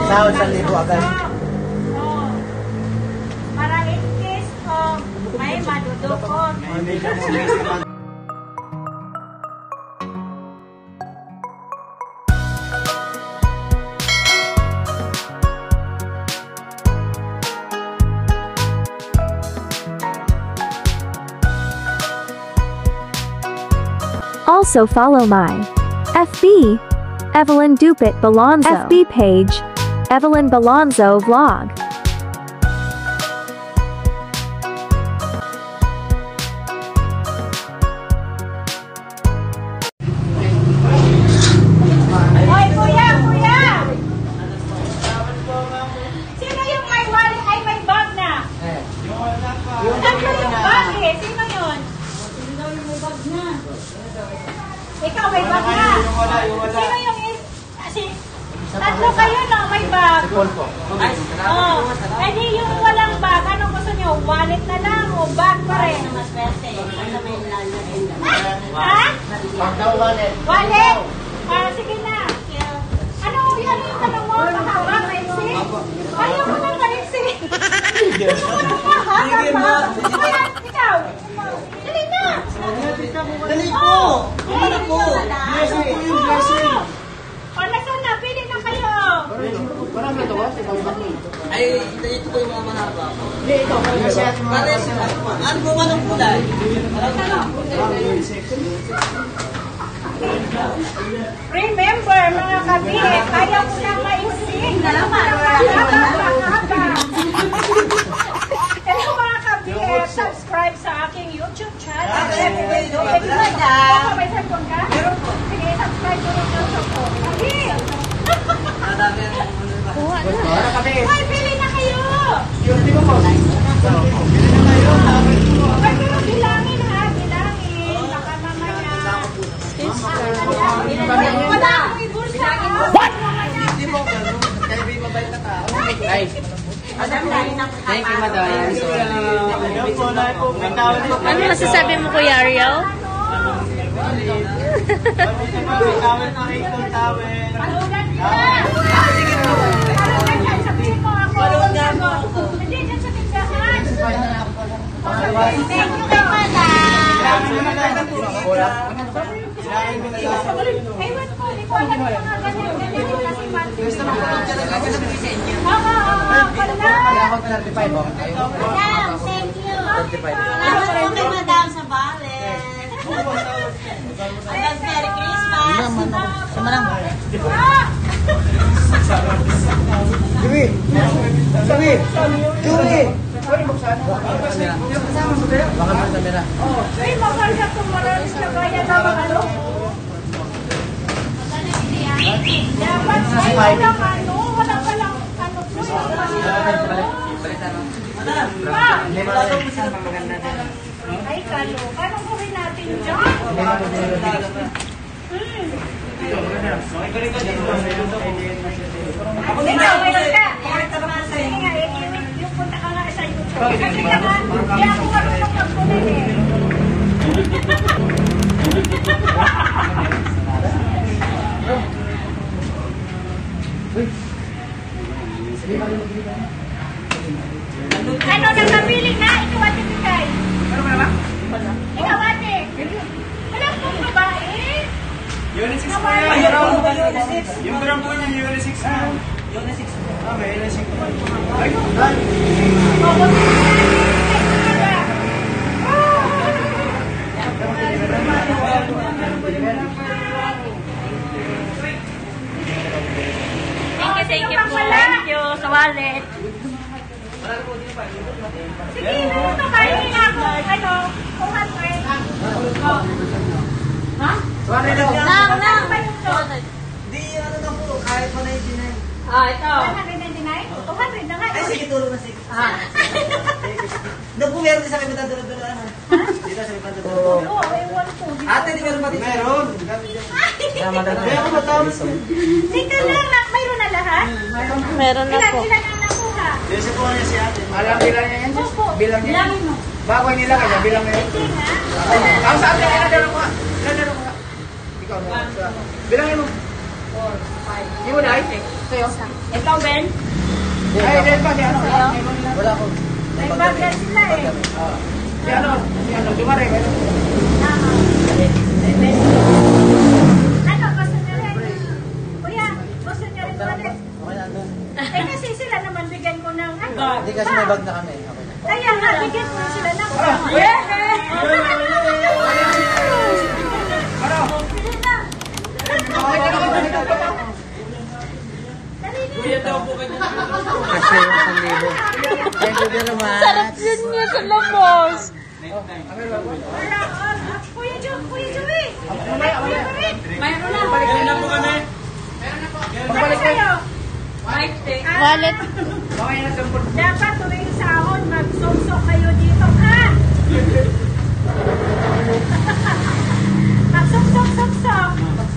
Sahod 1,000 agad. Para in case may madudukot. Also follow my FB Evelyn Dupit Balonzo FB page Evelyn Balonzo Vlog. Hoy, kuya! Sino yung may wallet ay may bag na? Tatlo yung bag eh. Sino yun? Sino daw yung may bag na? Ikaw may bag na. Sino yung tatlo kayo na may bag? Oh. Eh di yung walang bag, anong gusto nyo? Wallet na lang o bag pa rin? Ha? Wallet. Wallet? Sige na. Ano yung tanong mo? Mahaba, maiksi? Ayaw mo nang maiksi. Gusto mo nang mahaba? Kaya, ikaw. Dali na. Dali po! Ano po? Blessing po yung blessing. O, nasaan na? Pili na kayo. Parang natawa. Ay, ito po yung mga manaba. Hindi, ito. Pare, ano po man ang kulay? Remember, mga kabihit, ayaw mo nang maiksi. Hello mga kabihit, subscribe sa aking YouTube channel. May cellphone ka? Sige, subscribe ko ng YouTube ko. Kabihit! Hoy, pili na kayo! Hoy, pero bilangin ha, bilangin. Baka mamaya. Wala akong ibulsa ha. What? Hindi mo, kaya may mabait na tao. Ay. Thank you, madam. Ano masasabi mo, Kuya Ariel? Hindi, dyan sa tindahan. Thank you kay madam. Ewan ko, hindi ko alam yung mga ganyan yung kasi pati. Madam, thank you. Salamat po kay madam sa bale. Advance Merry Christmas. Dumi! Dumi! Dumi! Baka mo kamera. Ay, makarga kung marami sa bayan na ano. Dapat ay walang ano, wala palang ano po yung ay, kalo. Anong gawin natin dyan? Ikaw, mayroon ka. Sige nga, yung punta ka nga sa YouTube. Kasi ka nga, di ako marunong magkunin eh. Ano nang napili na? Ikaw ate Pikay. Ikaw ate. Wala pong babae. Unit 6 po yan. Yung gram po niya, Unit 6 na. Unit 6 po. Okay, Unit 6 po. Ay, Thank you sa wallet. Sige, ano kainin ako? Ano? 200. Ha? Lang. di ano na po, kahit pa 99. Ito. 199? 200 na nga. Ay, sige, tulong na 6. Doon po meron din sa kami dadala-dalaan. Dito sa kami dadala-dalaan. Oo, ewan ko. Ate, di meron ba dito? Meron. Kaya ako matawag. Tika lang, mayroon na lahat? Meron na po. Ilan ang nakuha? Kasi po niya si ate. Alam bilang niya yan? Opo. Bilang niya? Bilangin mo. Bago nila kaya bilang niya? Hindi nga. Ang sa atin, ilan mo nga? Ilan mo nga? Ikaw na. Bilangin mo. 4, 5. Hindi mo na ay? Ikaw, Ben? Ay, dahil ba? Si ano? Wala ko. May bag na sila eh. Si ano? Dumare. Ano, gusto nyo rin? Kuya, gusto nyo rin ulit? Okay na doon. Eh kasi sila naman bigyan ko ng ano. Hindi kasi may bag na kami. Okay na. Kaya nga, bigyan ko sila ng Kasi yung 1,000. Thank you very much. Sarap yun niya sa labas. Kuya Joey! Mayroon na. Balik na po kami. Ano sa'yo? Wallet. Okay na sa pulpo. Dapat tuwing sahod, mag-sok-sok kayo dito, ha? Mag-sok-sok-sok-sok.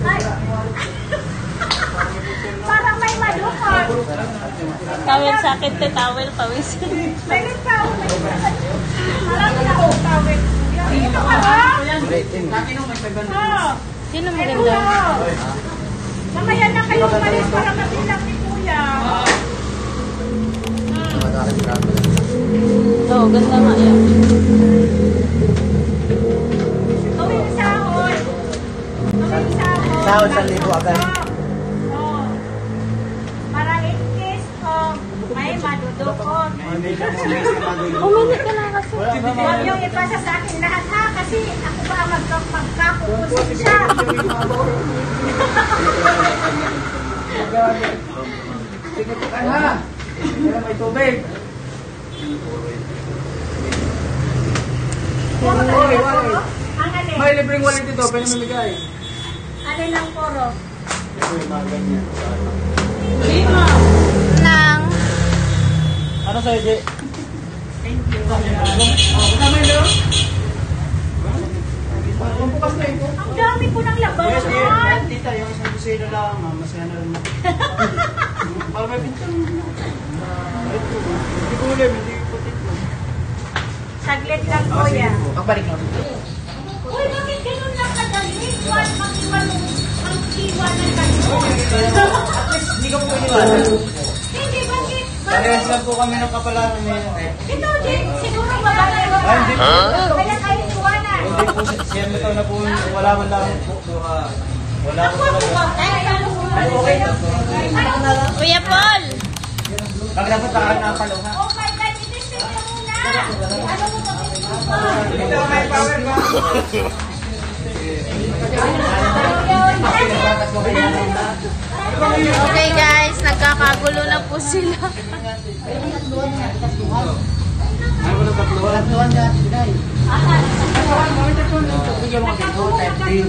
Ay. Parang may malukot. Tawel sa akin, te. Tawel, pawis. May tao, may marami na akong tawid. Dito ka, ha? Oh. Sino Ay, maganda? kuya. Mamaya na kayo umalis para mabilang ni kuya. Oo, ganda nga yan. Tuwing sahod. Tuwing sahod. Sahod, 1,000 agad. Oo. Para in case may madudukot. Uminit ka na kasi. Huwag niyong ipasa sa akin lahat ha, kasi ako ba ang magkakukusin siya. Ano? May tubig. Puro talaga puro. Ang alin? May libreng wallet dito. Pwede mamigay. Alin ang puro? Nang. Ano sa'yo, Jay? Bukas na ito. Ang dami po ng Yes, labanan. tita, yung isang kusino lang. Masaya na rin ako. Para may bintang. Hindi ko ulit. Hindi ko putit mo. Saglit lang kuya. Pagbalik mo. Uy, bakit ganun lang kadali? Ang iwan ng ganun. Hindi ka po iniwanan. Hindi, bakit? Parehas lang po kami ng kapalaran ngayon. Ito, Jay, siguro babae mo Ay, hindi po. Kaya kayo iwanan. Hindi po. Siya ito na po. Wala man lang po. Wala po talaga. Ay, okay na. Kuya Paul. Pag dapat pakarap na ang paluha. Oh my God, itisip mo muna. Ano mo pa? Ito may power ba? Okay guys, nagkakagulo na po sila. Walang tuwan ka, Pinay. Bigyan mo kasi ito, type 3.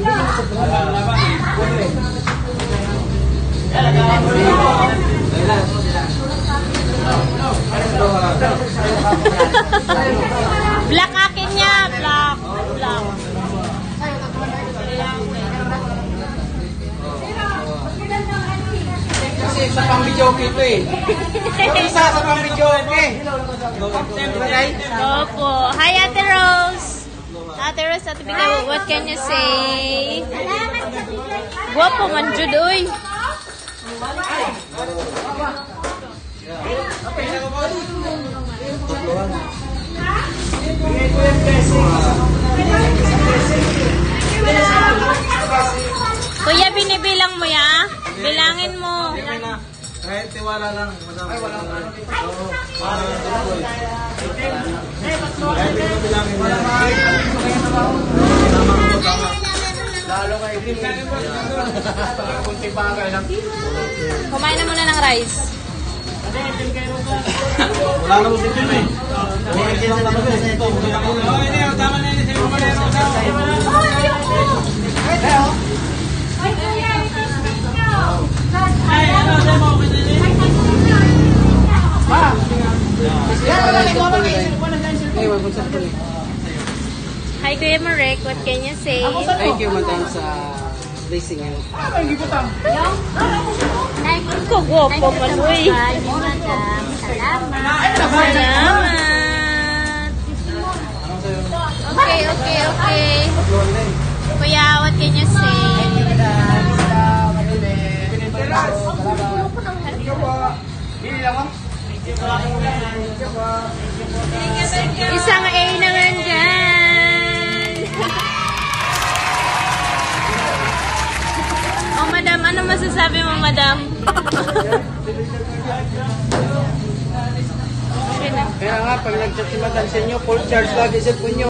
Black akin niya, black. Black. Kasi sa pang-videoke ito eh. Isa sa pang-videoke. Opo. Hi, Ate Rose. Ate Rose, Ate Bigay, what can you say? Guwapo man, Jud, uy. Kuya, binibilang mo ya? Bilangin mo. Kahit tiwala lang. Ay, wala lang. Lalo kayo din. Kunti bagay lang. Kumain na muna ng rice. Wala na mo dito eh. Tama na yun. Ay, kuya, itisip niyo. Hi, Kuya Marek. What can you say? Thank you, madam, sa blessing and Ko guwapo man, uy. Salamat. Salamat. Okay, okay, okay. Kuya, what can you say? Isang A naman dyan. Oh, madam, ano masasabi mo, madam? Okay na. Kaya nga, pag nag-chat si madam sa inyo, full charge lagi sa punyo.